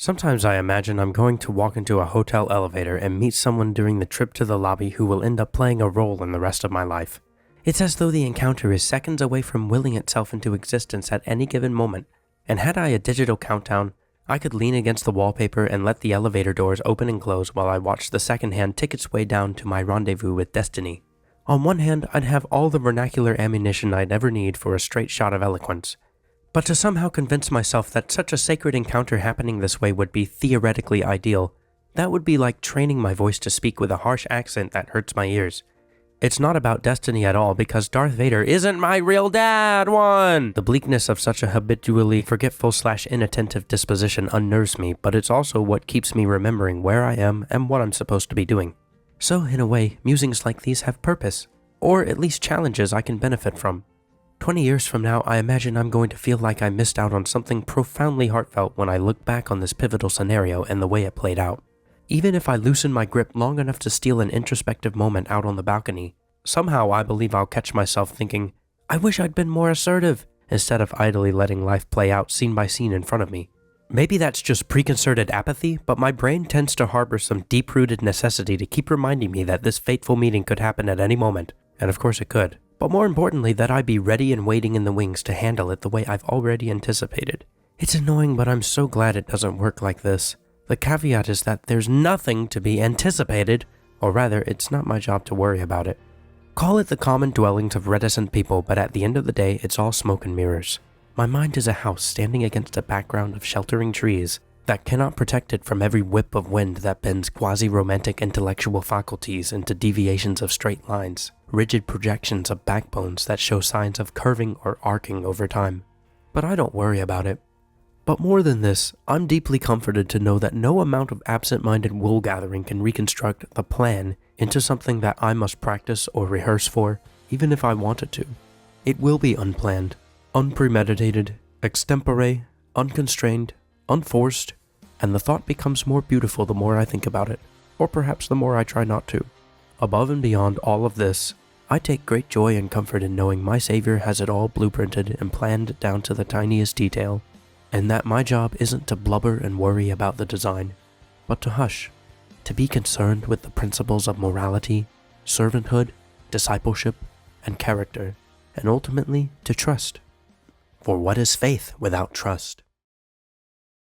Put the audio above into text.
Sometimes I imagine I'm going to walk into a hotel elevator and meet someone during the trip to the lobby who will end up playing a role in the rest of my life. It's as though the encounter is seconds away from willing itself into existence at any given moment, and had I a digital countdown, I could lean against the wallpaper and let the elevator doors open and close while I watched the second-hand tick its way down to my rendezvous with destiny. On one hand, I'd have all the vernacular ammunition I'd ever need for a straight shot of eloquence. But to somehow convince myself that such a sacred encounter happening this way would be theoretically ideal, that would be like training my voice to speak with a harsh accent that hurts my ears. It's not about destiny at all because Darth Vader isn't my real dad, one! The bleakness of such a habitually forgetful/inattentive disposition unnerves me, but it's also what keeps me remembering where I am and what I'm supposed to be doing. So, in a way, musings like these have purpose, or at least challenges I can benefit from. 20 years from now, I imagine I'm going to feel like I missed out on something profoundly heartfelt when I look back on this pivotal scenario and the way it played out. Even if I loosen my grip long enough to steal an introspective moment out on the balcony, somehow I believe I'll catch myself thinking, I wish I'd been more assertive, instead of idly letting life play out scene by scene in front of me. Maybe that's just preconcerted apathy, but my brain tends to harbor some deep-rooted necessity to keep reminding me that this fateful meeting could happen at any moment, and of course it could. But more importantly, that I'd be ready and waiting in the wings to handle it the way I've already anticipated. It's annoying, but I'm so glad it doesn't work like this. The caveat is that there's nothing to be anticipated, or rather, it's not my job to worry about it. Call it the common dwellings of reticent people, but at the end of the day, it's all smoke and mirrors. My mind is a house standing against a background of sheltering trees that cannot protect it from every whip of wind that bends quasi-romantic intellectual faculties into deviations of straight lines, rigid projections of backbones that show signs of curving or arcing over time. But I don't worry about it. But more than this, I'm deeply comforted to know that no amount of absent-minded wool gathering can reconstruct the plan into something that I must practice or rehearse for, even if I wanted to. It will be unplanned, unpremeditated, extempore, unconstrained, unforced, and the thought becomes more beautiful the more I think about it, or perhaps the more I try not to. Above and beyond all of this, I take great joy and comfort in knowing my Savior has it all blueprinted and planned down to the tiniest detail, and that my job isn't to blubber and worry about the design, but to hush, to be concerned with the principles of morality, servanthood, discipleship, and character, and ultimately to trust. For what is faith without trust?